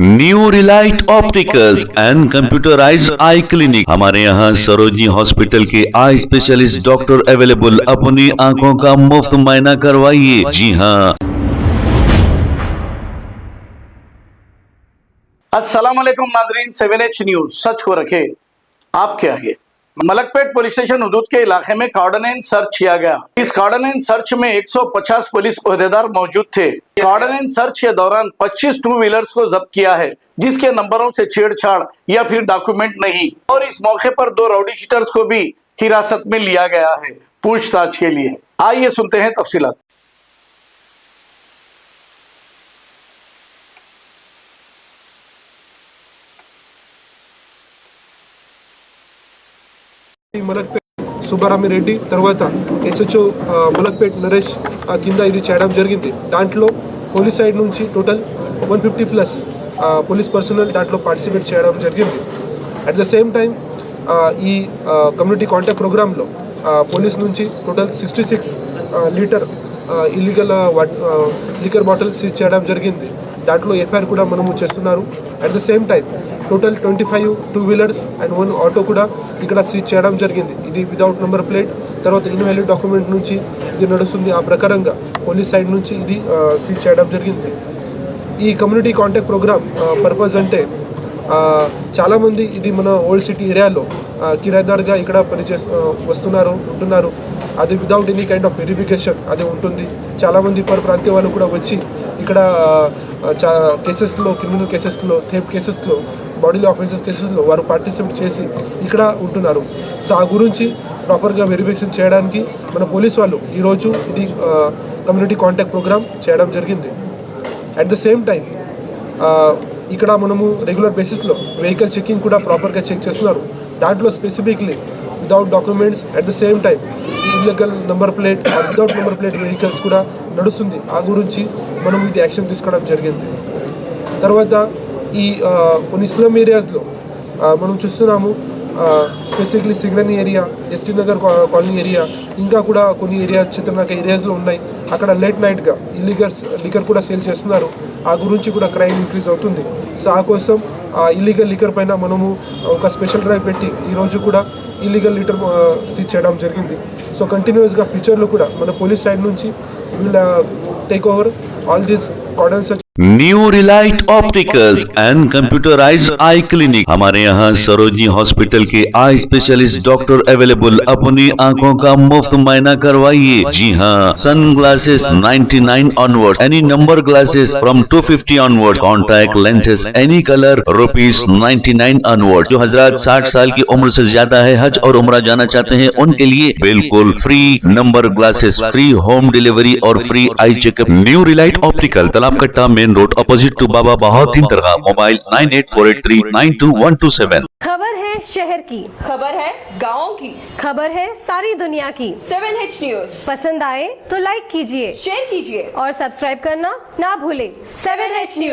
New Relight opticals and computerised I clinic. हमारे यहाँ Sarojini hospital के आई स्पेशलिस्ट डॉक्टर अवेलेबल। अपनी आंखों का मुफ्त मुआयना करवाइए। जी हाँ। अस्सलाम वालेकुम नाजरीन, 7H न्यूज सच को रखे आपके आगे। मलकपेट पुलिस स्टेशन हुदूद के इलाके में कार्डन सर्च किया गया। इस कार्डन सर्च में 150 पुलिस ओहदेदार मौजूद थे। कार्डन सर्च के दौरान 25 टू व्हीलर्स को जब्त किया है, जिसके नंबरों से छेड़छाड़ या फिर डॉक्यूमेंट नहीं। और इस मौके पर 2 राउडी शीटर्स को भी हिरासत में लिया गया है पूछताछ के लिए। आइए सुनते हैं तफसीलात। మలక్పేట్ సుబ్బారామిరెడ్డి తర్వాత ఎస్హెచ్ఓ మలక్పేట్ నరేష్ కింద ఇది చేయడం జరిగింది. దాంట్లో పోలీస్ సైడ్ నుంచి టోటల్ 150+ పోలీస్ పర్సనల్ దాంట్లో పార్టిసిపేట్ చేయడం జరిగింది. అట్ ద సేమ్ టైం ఈ కమ్యూనిటీ కాంటాక్ట్ ప్రోగ్రాంలో పోలీస్ నుంచి total 66 litre illegal liquor bottle seize చేయడం జరిగింది. దాంట్లో ఎఫ్ఐఆర్ కూడా మనము చేస్తున్నారు. At the same time total 25 two wheelers and 1 auto కూడా ఇక్కడ సీజ్ చేయడం జరిగింది. ఇది వితౌట్ నెంబర్ ప్లేట్, తర్వాత ఇన్వాలిడ్ డాక్యుమెంట్ నుంచి ఇది నడుస్తుంది. ఆ ప్రకారంగా పోలీస్ సైడ్ నుంచి ఇది సీజ్ చేయడం జరిగింది. ఈ కమ్యూనిటీ కాంటాక్ట్ ప్రోగ్రామ్ పర్పస్ అంటే చాలామంది ఇది మన ఓల్డ్ సిటీ ఏరియాలో కిరాయిదారుగా ఇక్కడ ఉంటున్నారు. అది without any kind of verification అది ఉంటుంది. చాలామంది ప్రాంతీయ వాళ్ళు కూడా వచ్చి ఇక్కడ కేసెస్లో, క్రిమినల్ కేసెస్లో, థెఫ్ట్ కేసెస్లో, బాడీలో ఆఫెన్సెస్ కేసెస్లో వారు పార్టిసిపేట్ చేసి ఇక్కడ ఉంటున్నారు. సో ఆ గురించి ప్రాపర్గా వెరిఫికేషన్ చేయడానికి మన పోలీస్ వాళ్ళు ఈరోజు ఇది కమ్యూనిటీ కాంటాక్ట్ ప్రోగ్రామ్ చేయడం జరిగింది. అట్ ద సేమ్ టైం ఇక్కడ మనము రెగ్యులర్ బేసిస్లో వెహికల్ చెకింగ్ కూడా ప్రాపర్గా చెక్ చేస్తున్నారు. దాంట్లో specifically without documents, at the same time illegal number plate, without number plate vehicles కూడా నడుస్తుంది. ఆ గురించి మనం ఇది యాక్షన్ తీసుకోవడం జరిగింది. తర్వాత ఈ కొన్ని స్లమ్ ఏరియాస్లో మనం చూస్తున్నాము. Specifically signal area, ST Nagar colony area, ఇంకా కూడా కొన్ని ఏరియా చిత్రనాక ఏరియాస్లో ఉన్నాయి. అక్కడ లేట్ నైట్గా లిక్కర్ కూడా సేల్ చేస్తున్నారు. ఆ గురించి కూడా క్రైమ్ ఇంక్రీజ్ అవుతుంది. సో ఆ కోసం ఇల్లీగల్ లిక్కర్ పైన మనము ఒక స్పెషల్ డ్రైవ్ పెట్టి ఈరోజు కూడా ఇల్లీగల్ లిక్కర్ సీజ్ చేయడం జరిగింది. సో కంటిన్యూస్గా ఫ్యూచర్లో కూడా మన పోలీస్ సైడ్ నుంచి will take over all these cordon search. New Relight opticals and computerised I clinic. हमारे यहाँ सरोजनी हॉस्पिटल के आई स्पेशलिस्ट डॉक्टर अवेलेबल। अपनी आंखों का मुफ्त मुआयना करवाइए। जी हाँ। Sun glasses 99 onward, any number glasses from 250 onward, contact lenses any colour ₹99 onward. जो हजरात 60 साल की उम्र से ज्यादा है, हज और उम्रा जाना चाहते हैं, उनके लिए बिल्कुल free number glasses, free home delivery और free eye checkup. New relight optical, Talab Katta, main road, opposite to Baba Bahauddin दरगाह। मोबाइल 9848392127। खबर है शहर की, खबर है गाँव की, खबर है सारी दुनिया की। 7H न्यूज पसंद आए तो लाइक कीजिए, शेयर कीजिए और सब्सक्राइब करना ना भूले। 7H news.